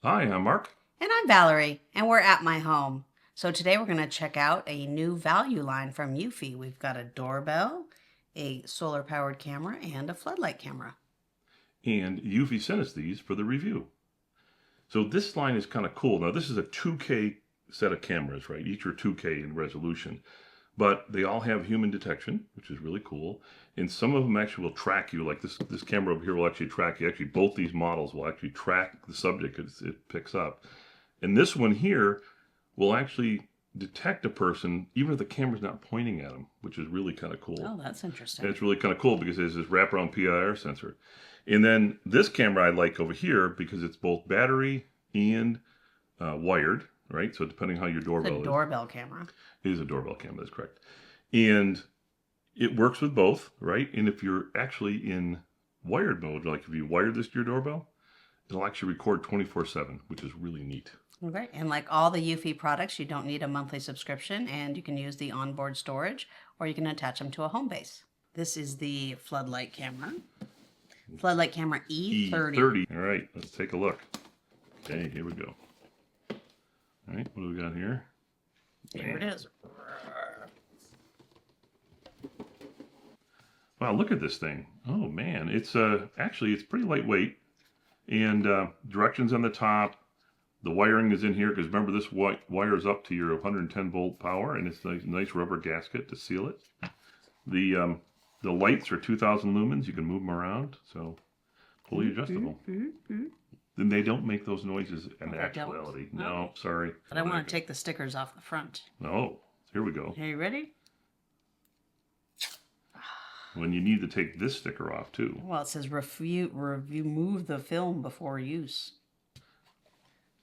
Hi, I'm Mark. And I'm Valerie, and we're at my home. So today we're going to check out a new value line from Eufy. We've got a doorbell, a solar-powered camera, and a floodlight camera. And Eufy sent us these for the review. So this line is kind of cool. Now this is a 2K set of cameras, right? Each are 2K in resolution. But they all have human detection, which is really cool. And some of them actually will track you. Like this camera over here will actually track you. Actually, both these models will actually track the subject as it picks up. And this one here will actually detect a person even if the camera's not pointing at them, which is really kind of cool. Oh, that's interesting. And it's really kind of cool because there's this wraparound PIR sensor. And then this camera I like over here because it's both battery and wired, right? So depending how your doorbell is. It's a doorbell camera. It is a doorbell camera, that's correct. And it works with both, right? And if you're actually in wired mode, like if you wire this to your doorbell, it'll actually record 24/7, which is really neat. Okay, and like all the Eufy products, you don't need a monthly subscription, and you can use the onboard storage, or you can attach them to a HomeBase. This is the floodlight camera. Floodlight camera E30. E30. All right, let's take a look. Okay, here we go. All right, what do we got here? Here it is. Wow, look at this thing. Oh man, it's actually it's pretty lightweight, and directions on the top. The wiring is in here because remember this wires up to your 110 volt power, and it's a nice rubber gasket to seal it. The lights are 2,000 lumens. You can move them around, so fully adjustable. Then they don't make those noises in actuality. No, sorry. But I want to take the stickers off the front. Oh, here we go. Are you ready? When you need to take this sticker off too. Well, it says remove the film before use.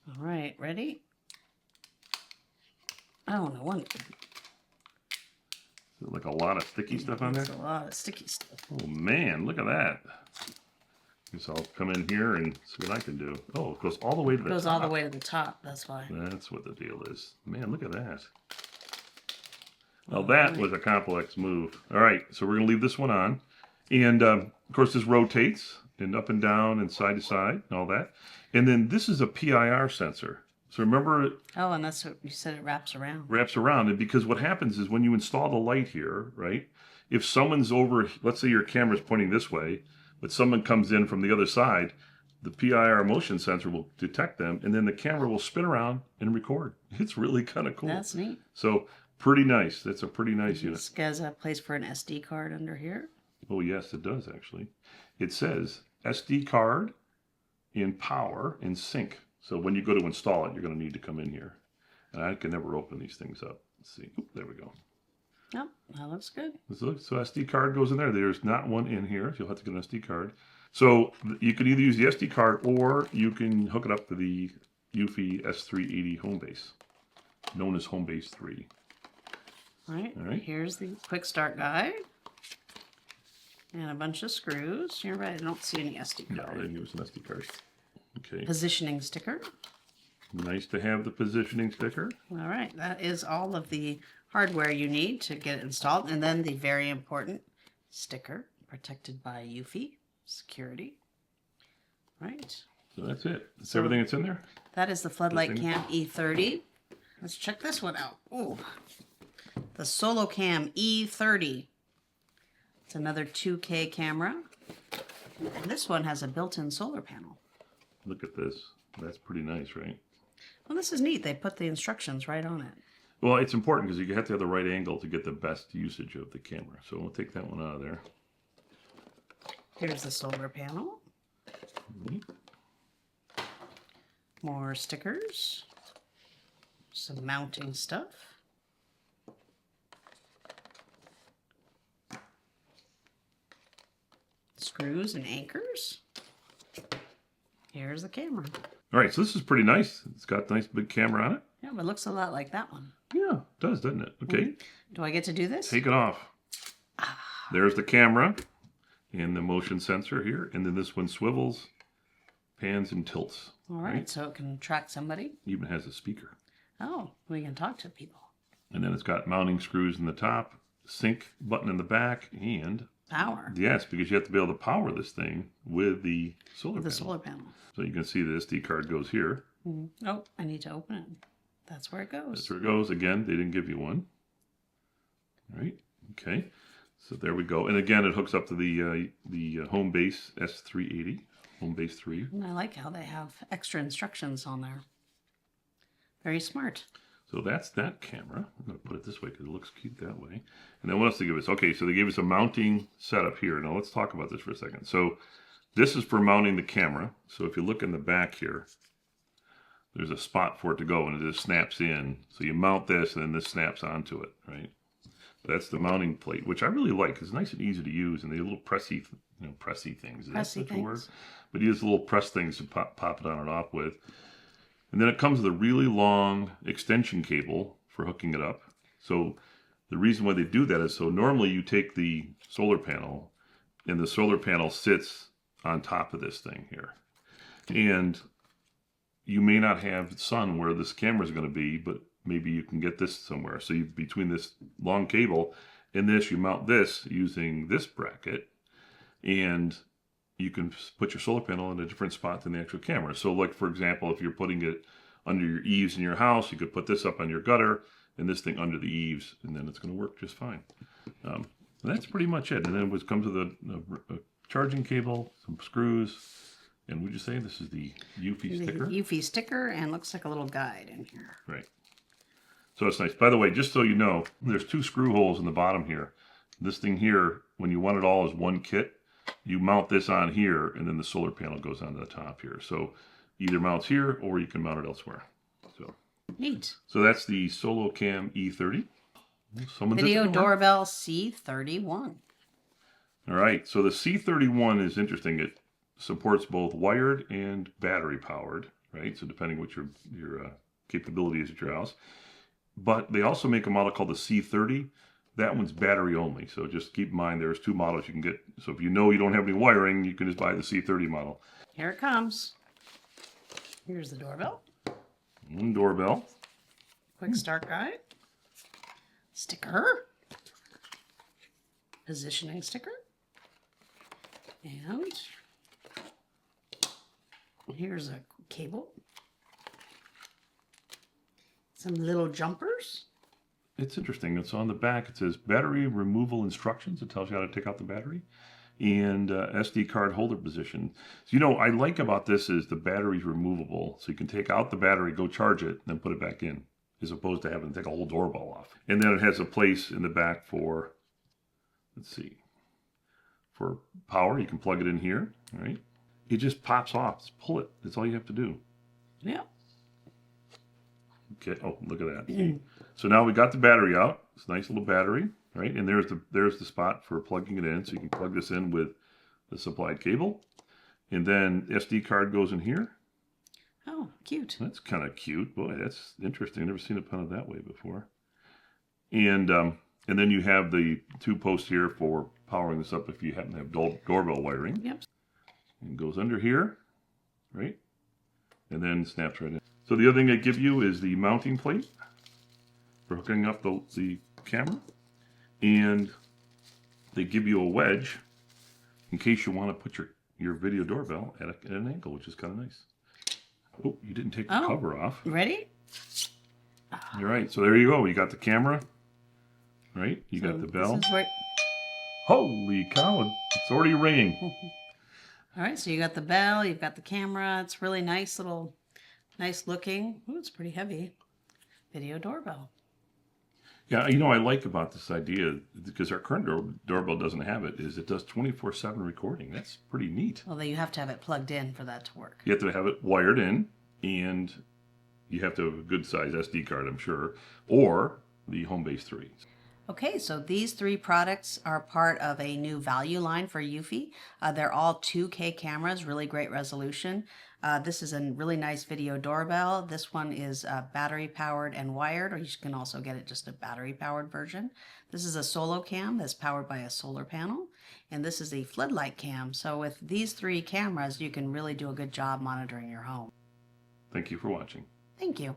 All right, ready? Oh, no wonder. Like a lot of sticky stuff on there? There's a lot of sticky stuff. Oh man, look at that. Guess I'll come in here and see what I can do. Oh, it goes all the way to the top. It goes all the way to the top, that's why. That's what the deal is. Man, look at that. Now that was a complex move. All right, so we're going to leave this one on. And of course this rotates and up and down and side to side and all that. And then this is a PIR sensor. So remember... Oh, and that's what you said, it wraps around. Wraps around. And because what happens is when you install the light here, right? If someone's over, let's say your camera's pointing this way, but someone comes in from the other side, the PIR motion sensor will detect them, and then the camera will spin around and record. It's really kind of cool. That's neat. So pretty nice. That's a pretty nice unit. This has a place for an SD card under here. Oh yes, it does actually. It says SD card in power and sync. So when you go to install it, you're going to need to come in here. And I can never open these things up. Let's see. Oop, there we go. Yep, that looks good. So SD card goes in there. There's not one in here, so you'll have to get an SD card. So you can either use the SD card or you can hook it up to the Eufy S380 HomeBase, known as HomeBase 3. All right, here's the quick start guide. And a bunch of screws. You're right, I don't see any SD card. No, they didn't use an SD card. Okay. Positioning sticker. Nice to have the positioning sticker. All right, that is all of the hardware you need to get it installed. And then the very important sticker, protected by Eufy security. Right. So that's it. That's everything that's in there? That is the Floodlight Cam E30. Let's check this one out. Ooh. The SoloCam E30. It's another 2K camera. And this one has a built-in solar panel. Look at this. That's pretty nice, right? Well, this is neat. They put the instructions right on it. Well, it's important because you have to have the right angle to get the best usage of the camera. So we'll take that one out of there. Here's the solar panel. More stickers. Some mounting stuff. Screws and anchors. Here's the camera. All right, so this is pretty nice. It's got a nice big camera on it. Yeah, but it looks a lot like that one. Yeah, it does, doesn't it? Okay. Do I get to do this? Take it off. There's the camera and the motion sensor here. And then this one swivels, pans, and tilts. All right, so it can track somebody. Even has a speaker. Oh, we can talk to people. And then it's got mounting screws in the top, sync button in the back, and Power. Yes, because you have to be able to power this thing with the solar The panel. solar panel. So you can see the SD card goes here. Oh, I need to open it. That's where it goes. That's where it goes. Again, they didn't give you one. All right. Okay. So there we go. And again, it hooks up to the HomeBase S380, HomeBase 3. And I like how they have extra instructions on there. Very smart. So that's that camera. I'm going to put it this way because it looks cute that way. And then what else they give us? Okay, so they gave us a mounting setup here. Now let's talk about this for a second. So this is for mounting the camera. So if you look in the back here, there's a spot for it to go and it just snaps in. So you mount this and then this snaps onto it, right? That's the mounting plate, which I really like. It's nice and easy to use, and they have little pressy, pressy things. Is that such a word? But you use little press things to pop it on and off with. And then it comes with a really long extension cable for hooking it up. So the reason why they do that is so normally you take the solar panel, and the solar panel sits on top of this thing here. And you may not have sun where this camera is going to be, but maybe you can get this somewhere. So you, between this long cable and this, you mount this using this bracket, and you can put your solar panel in a different spot than the actual camera. So like, for example, if you're putting it under your eaves in your house, you could put this up on your gutter and this thing under the eaves, and then it's going to work just fine. That's pretty much it. And then it comes with a charging cable, some screws, and would you say this is the Eufy sticker? Eufy sticker, and looks like a little guide in here. Right. So it's nice. By the way, just so you know, there's 2 screw holes in the bottom here. This thing here, when you want it all as one kit, you mount this on here, and then the solar panel goes onto the top here. So either mounts here, or you can mount it elsewhere. So neat. So that's the SoloCam E30. Video Doorbell C31. All right. So the C31 is interesting. It supports both wired and battery powered, right? So depending what your capability is at your house. But they also make a model called the C30. That one's battery only. So just keep in mind there's 2 models you can get. So if you know you don't have any wiring, you can just buy the C30 model. Here it comes. Here's the doorbell. One doorbell. Quick start guide. Sticker. Positioning sticker. And here's a cable. Some little jumpers. It's interesting. It's on the back. It says battery removal instructions. It tells you how to take out the battery. And SD card holder position. So, I like about this is the battery's removable. So you can take out the battery, go charge it, then put it back in, as opposed to having to take a whole doorbell off. And then it has a place in the back for, for power. You can plug it in here, right? It just pops off. Just pull it. That's all you have to do. Yeah. Okay. Oh, look at that. So now we got the battery out. It's a nice little battery, right? And there's the spot for plugging it in. So you can plug this in with the supplied cable. And then SD card goes in here. Oh, cute. That's kind of cute. Boy, that's interesting. I've never seen it put that way before. And then you have the 2 posts here for powering this up if you happen to have doorbell wiring. Yep. And it goes under here, right? And then snaps right in. So the other thing they give you is the mounting plate for hooking up the camera. And they give you a wedge in case you want to put your video doorbell at an angle, which is kind of nice. Oh, you didn't take the cover off. Ready? All right, so there you go. You got the camera, right? You got the bell. This is where... Holy cow, it's already ringing. All right, so you got the bell, you've got the camera. It's really nice looking. Ooh, it's pretty heavy. Video doorbell. Yeah, I like about this idea, because our current doorbell doesn't have it, is it does 24/7 recording. That's pretty neat. Although you have to have it plugged in for that to work. You have to have it wired in, and you have to have a good size SD card, I'm sure, or the HomeBase 3. Okay, so these 3 products are part of a new value line for Eufy. They're all 2K cameras, really great resolution. This is a really nice video doorbell. This one is battery powered and wired, or you can also get it just a battery powered version. This is a SoloCam that's powered by a solar panel. And this is a Floodlight cam. So with these 3 cameras, you can really do a good job monitoring your home. Thank you for watching. Thank you.